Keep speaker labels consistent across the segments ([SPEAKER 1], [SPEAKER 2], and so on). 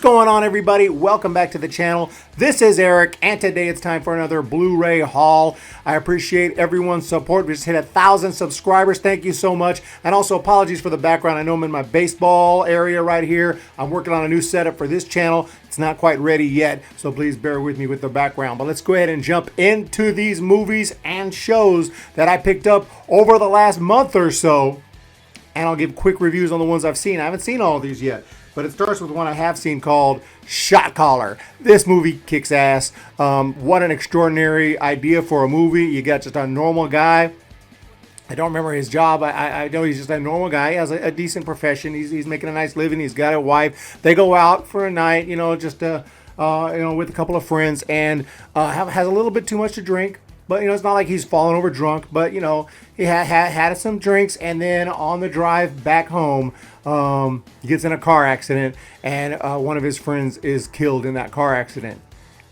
[SPEAKER 1] going on, everybody? Welcome back to the channel. This is Eric, and today it's time for another Blu-ray haul. I appreciate everyone's support. We just hit 1,000 subscribers. Thank you so much. And also apologies for the background. I know I'm in my baseball area right here. I'm working on a new setup for this channel. It's not quite ready yet, so please bear with me with the background. But let's go ahead and jump into these movies and shows that I picked up over the last month or so. And I'll give quick reviews on the ones I've seen. I haven't seen all of these yet, but it starts with one I have seen called Shot Caller. This movie kicks ass. What an extraordinary idea for a movie. You got just a normal guy. I don't remember his job. I know he's just a normal guy. He has a decent profession. He's making a nice living. He's got a wife. They go out for a night, just with a couple of friends, and has a little bit too much to drink. But, it's not like he's fallen over drunk. But, he had some drinks. And then on the drive back home, he gets in a car accident. And one of his friends is killed in that car accident.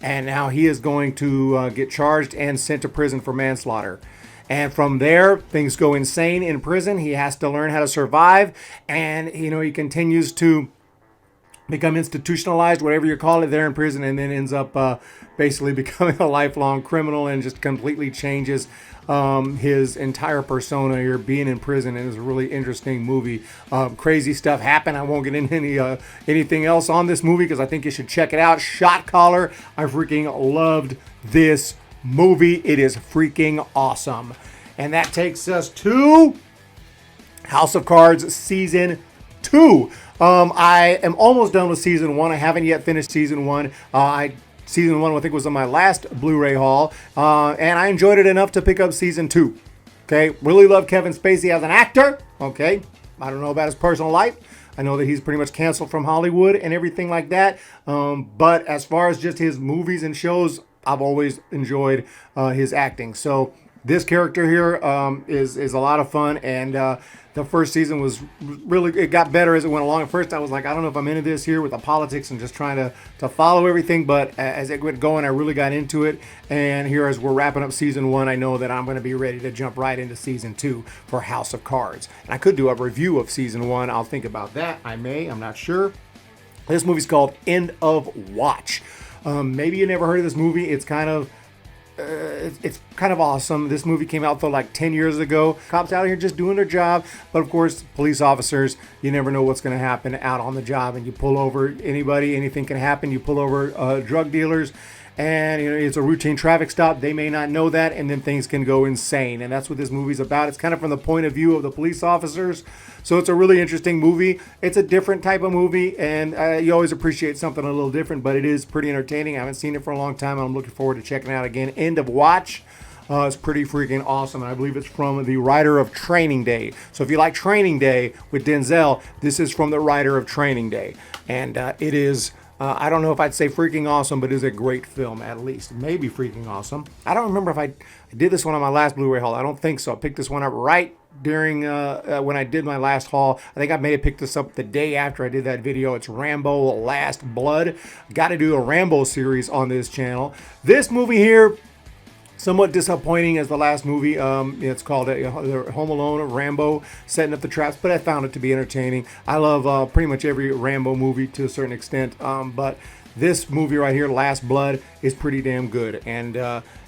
[SPEAKER 1] And now he is going to get charged and sent to prison for manslaughter. And from there, things go insane in prison. He has to learn how to survive. And, he continues to become institutionalized, whatever you call it, there in prison, and then ends up basically becoming a lifelong criminal and just completely changes his entire persona here being in prison. And it's a really interesting movie. Crazy stuff happened. I won't get into anything else on this movie because I think you should check it out. Shot Caller. I freaking loved this movie. It is freaking awesome. And that takes us to House of Cards Season 2. I am almost done with Season 1. I haven't yet finished Season 1. Season 1, I think, was on my last Blu-ray haul. And I enjoyed it enough to pick up Season 2. Okay? Really love Kevin Spacey as an actor. Okay? I don't know about his personal life. I know that he's pretty much canceled from Hollywood and everything like that. But as far as just his movies and shows, I've always enjoyed his acting. So this character here is a lot of fun, and the first season was really, it got better as it went along. At first I was like, I don't know if I'm into this here with the politics and just trying to follow everything, but as it went going, I really got into it. And here, as we're wrapping up Season 1, I know that I'm going to be ready to jump right into Season 2 for House of Cards. And I could do a review of Season 1. I'll think about that. I'm not sure. This movie's called End of Watch. Maybe you never heard of this movie. It's kind of awesome. This movie came out like 10 years ago. Cops out here just doing their job, but of course, police officers, you never know what's going to happen out on the job, and you pull over anybody, anything can happen. You pull over drug dealers, and it's a routine traffic stop. They may not know that, and then things can go insane, and that's what this movie's about. It's kind of from the point of view of the police officers, so it's a really interesting movie. It's a different type of movie, and you always appreciate something a little different, but it is pretty entertaining. I haven't seen it for a long time, and I'm looking forward to checking it out again. End of Watch. It's pretty freaking awesome, and I believe it's from the writer of Training Day. So if you like Training Day with Denzel, this is from the writer of Training Day, and it is, I don't know if I'd say freaking awesome, but it is a great film, at least. Maybe freaking awesome. I don't remember if I did this one on my last Blu-ray haul. I don't think so. I picked this one up right during when I did my last haul. I think I may have picked this up the day after I did that video. It's Rambo Last Blood. Got to do a Rambo series on this channel. This movie here, somewhat disappointing as the last movie. It's called Home Alone, Rambo, setting up the traps, but I found it to be entertaining. I love pretty much every Rambo movie to a certain extent, but this movie right here, Last Blood, is pretty damn good, and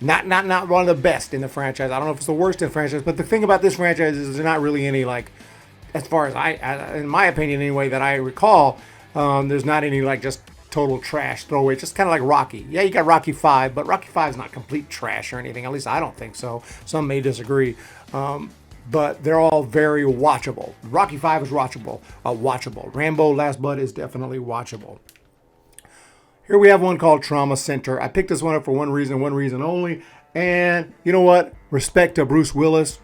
[SPEAKER 1] not one of the best in the franchise. I don't know if it's the worst in the franchise, but the thing about this franchise is there's not really any, as far as in my opinion anyway, that I recall, there's not any just total trash throwaway. Just kind of like Rocky. Yeah, you got Rocky 5, but Rocky 5 is not complete trash or anything. At least I don't think so. Some may disagree. But they're all very watchable. Rocky 5 is watchable. Rambo Last Blood is definitely watchable. Here we have one called Trauma Center. I picked this one up for one reason only. And you know what? Respect to Bruce Willis.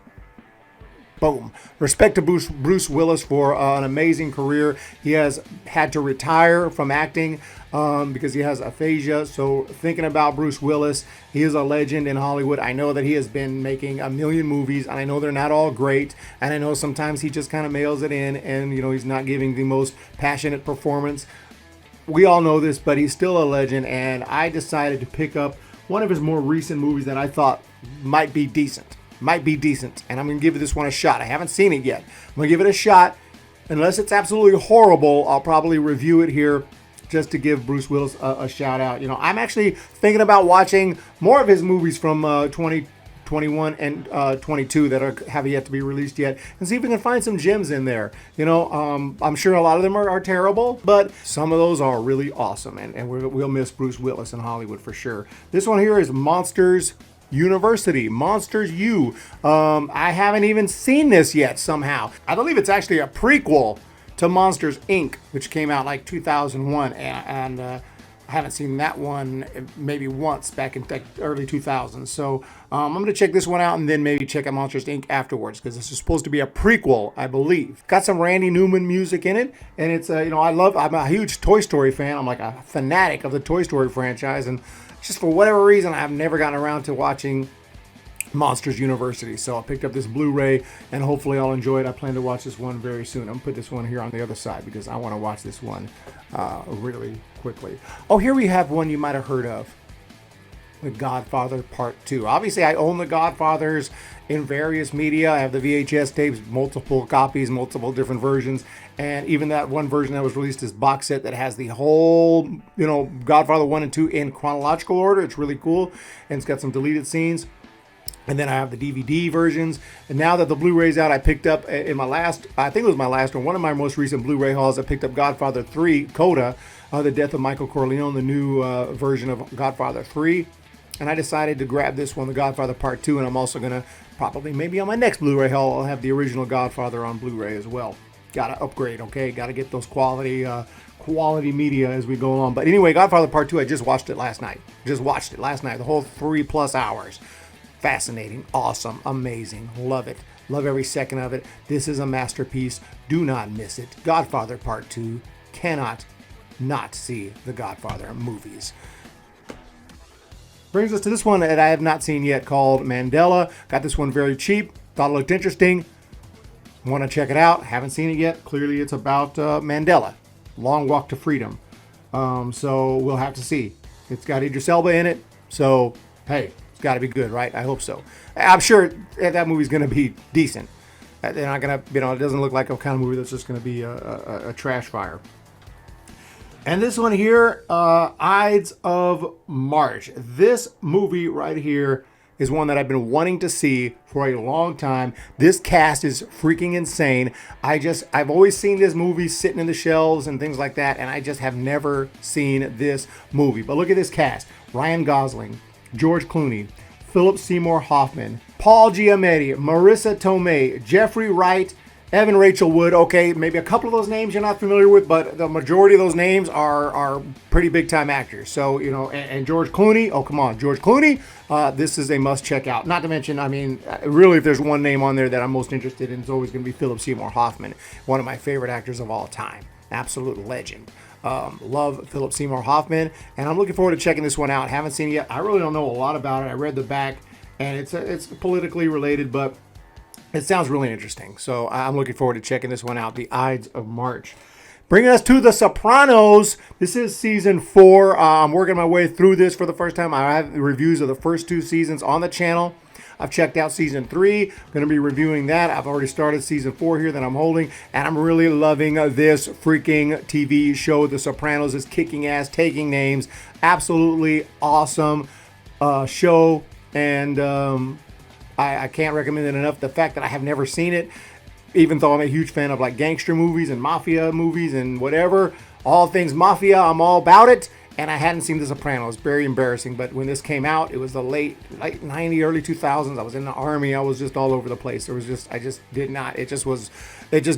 [SPEAKER 1] Boom. Respect to Bruce Willis for an amazing career. He has had to retire from acting because he has aphasia. So thinking about Bruce Willis, he is a legend in Hollywood. I know that he has been making a million movies, and I know they're not all great. And I know sometimes he just kind of mails it in, and he's not giving the most passionate performance. We all know this, but he's still a legend, and I decided to pick up one of his more recent movies that I thought might be decent, and I'm going to give this one a shot. I haven't seen it yet. I'm going to give it a shot. Unless it's absolutely horrible, I'll probably review it here just to give Bruce Willis a shout out. You know, I'm actually thinking about watching more of his movies from 2021 and 22 that have yet to be released yet, and see if we can find some gems in there. You know, I'm sure a lot of them are terrible, but some of those are really awesome, and we'll miss Bruce Willis in Hollywood for sure. This one here is Monsters University, Monsters U. I haven't even seen this yet somehow. I believe it's actually a prequel to Monsters Inc., which came out like 2001, and I haven't seen that one maybe once back in early 2000s. So I'm going to check this one out and then maybe check out Monsters Inc. afterwards, because this is supposed to be a prequel, I believe. Got some Randy Newman music in it, and it's, you know, I'm a huge Toy Story fan. I'm like a fanatic of the Toy Story franchise, and just for whatever reason, I've never gotten around to watching Monsters University. So I picked up this Blu-ray, and hopefully I'll enjoy it. I plan to watch this one very soon. I'm going to put this one here on the other side because I want to watch this one really quickly. Oh, here we have one you might have heard of. The Godfather Part II. Obviously, I own The Godfathers in various media. I have the VHS tapes, multiple copies, multiple different versions, and even that one version that was released as box set that has the whole, you know, Godfather 1 and 2 in chronological order. It's really cool, and it's got some deleted scenes. And then I have the DVD versions. And now that the Blu-ray's out, I picked up in my last, I think it was my last one of my most recent Blu-ray hauls, I picked up Godfather 3, Coda, The Death of Michael Corleone, the new version of Godfather 3. And I decided to grab this one, The Godfather Part 2, and I'm also going to probably, maybe on my next Blu-ray haul, I'll have the original Godfather on Blu-ray as well. Got to upgrade, okay? Got to get those quality media as we go along. But anyway, Godfather Part 2, I just watched it last night. The whole 3+ hours. Fascinating, awesome, amazing, love it. Love every second of it. This is a masterpiece. Do not miss it. Godfather Part 2. Cannot not see the Godfather movies. Brings us to this one that I have not seen yet, called Mandela. Got this one very cheap. Thought it looked interesting. Want to check it out. Haven't seen it yet. Clearly it's about Mandela. Long Walk to Freedom. So we'll have to see. It's got Idris Elba in it. So, hey, it's got to be good, right? I hope so. I'm sure that movie's going to be decent. They're not going to, it doesn't look like a kind of movie that's just going to be a trash fire. And this one here, Ides of March. This movie right here is one that I've been wanting to see for a long time. This cast is freaking insane. I've always seen this movie sitting in the shelves and things like that, and I just have never seen this movie. But look at this cast. Ryan Gosling, George Clooney, Philip Seymour Hoffman, Paul Giamatti, Marissa Tomei, Jeffrey Wright, Evan Rachel Wood. Okay, maybe a couple of those names you're not familiar with, but the majority of those names are pretty big time actors. So, and George Clooney. Oh, come on, George Clooney. This is a must check out. Not to mention, really, if there's one name on there that I'm most interested in, it's always going to be Philip Seymour Hoffman, one of my favorite actors of all time. Absolute legend. Love Philip Seymour Hoffman, and I'm looking forward to checking this one out. Haven't seen it yet. I really don't know a lot about it. I read the back, and it's politically related, but it sounds really interesting. So I'm looking forward to checking this one out, The Ides of March. Bringing us to The Sopranos. This is season 4. I'm working my way through this for the first time. I have reviews of the first 2 seasons on the channel. I've checked out season 3. Going to be reviewing that. I've already started season 4 here that I'm holding, and I'm really loving this freaking TV show. The Sopranos is kicking ass, taking names. Absolutely awesome show, and I can't recommend it enough. The fact that I have never seen it, even though I'm a huge fan of like gangster movies and mafia movies and whatever, all things mafia, I'm all about it. And I hadn't seen The Sopranos. Very embarrassing. But when this came out, it was the late 90s, early 2000s. I was in the army. I was just all over the place. I just did not. It just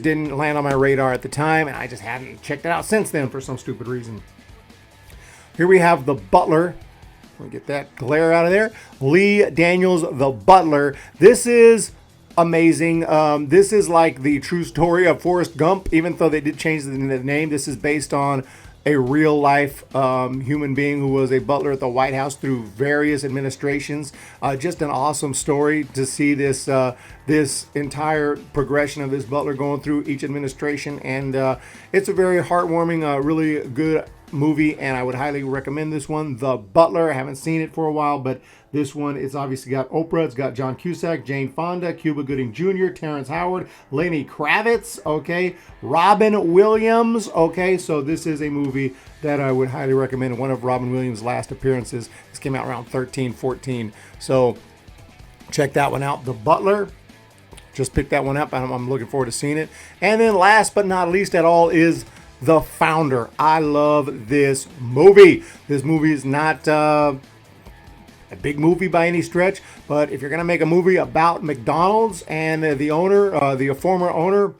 [SPEAKER 1] didn't land on my radar at the time, and I just hadn't checked it out since then for some stupid reason. Here we have The Butler. Let me get that glare out of there. Lee Daniels, The Butler. This is amazing. This is like the true story of Forrest Gump, even though they did change the name. This is based on a real life human being who was a butler at the White House through various administrations. Just an awesome story to see this this entire progression of this butler going through each administration, and it's a very heartwarming, really good movie, and I would highly recommend this one, The Butler. I haven't seen it for a while, but this one, it's obviously got Oprah, it's got John Cusack, Jane Fonda, Cuba Gooding Jr., Terrence Howard, Lenny Kravitz, okay, Robin Williams, okay, so this is a movie that I would highly recommend. One of Robin Williams' last appearances. This came out around 13, 14, so check that one out, The Butler. Just picked that one up, and I'm looking forward to seeing it. And then last but not least at all is The Founder. I love this movie. This movie is not a big movie by any stretch, but if you're going to make a movie about McDonald's and the owner, the former owner,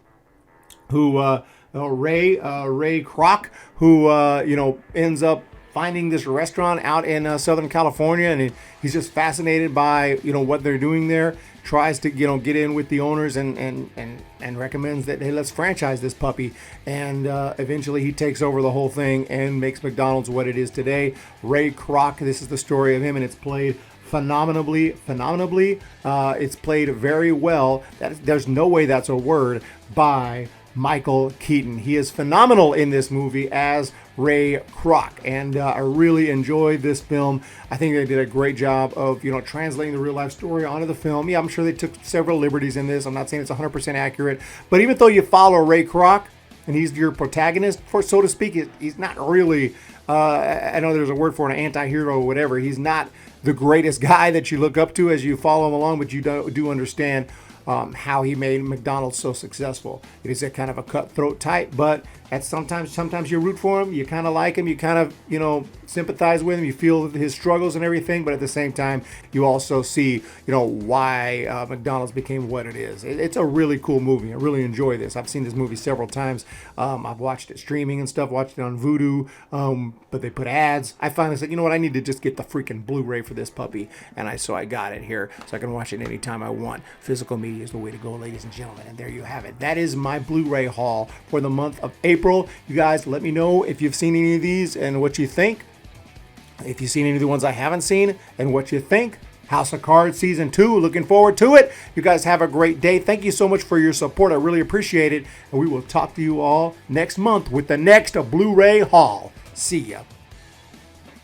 [SPEAKER 1] who Ray Kroc, who ends up finding this restaurant out in Southern California, and he's just fascinated by what they're doing there. Tries to get in with the owners and recommends that, hey, let's franchise this puppy, and eventually he takes over the whole thing and makes McDonald's what it is today. Ray Kroc, this is the story of him, and it's played phenomenally. It's played very well. There's no way that's a word, by Michael Keaton. He is phenomenal in this movie as Ray Kroc, and I really enjoyed this film. I think they did a great job of translating the real life story onto the film. Yeah, I'm sure they took several liberties in this. I'm not saying it's 100% accurate, but even though you follow Ray Kroc and he's your protagonist, for so to speak, he's not really I know there's a word for an anti-hero or whatever. He's not the greatest guy that you look up to as you follow him along, but you do understand how he made McDonald's so successful. It is a kind of a cutthroat type, but sometimes you root for him, you kind of like him, you kind of sympathize with him, you feel his struggles and everything, but at the same time you also see why McDonald's became what it is. It's a really cool movie. I really enjoy this. I've seen this movie several times. I've watched it streaming and stuff, watched it on Vudu, but they put ads. I finally said, you know what, I need to just get the freaking Blu-ray for this puppy, and so I got it here so I can watch it anytime I want. Physical media is the way to go, ladies and gentlemen, and there you have it. That is my Blu-ray haul for the month of April. You guys, let me know if you've seen any of these and what you think. If you've seen any of the ones I haven't seen and what you think. House of Cards Season 2, looking forward to it. You guys have a great day. Thank you so much for your support. I really appreciate it. And we will talk to you all next month with the next Blu-ray haul. See ya.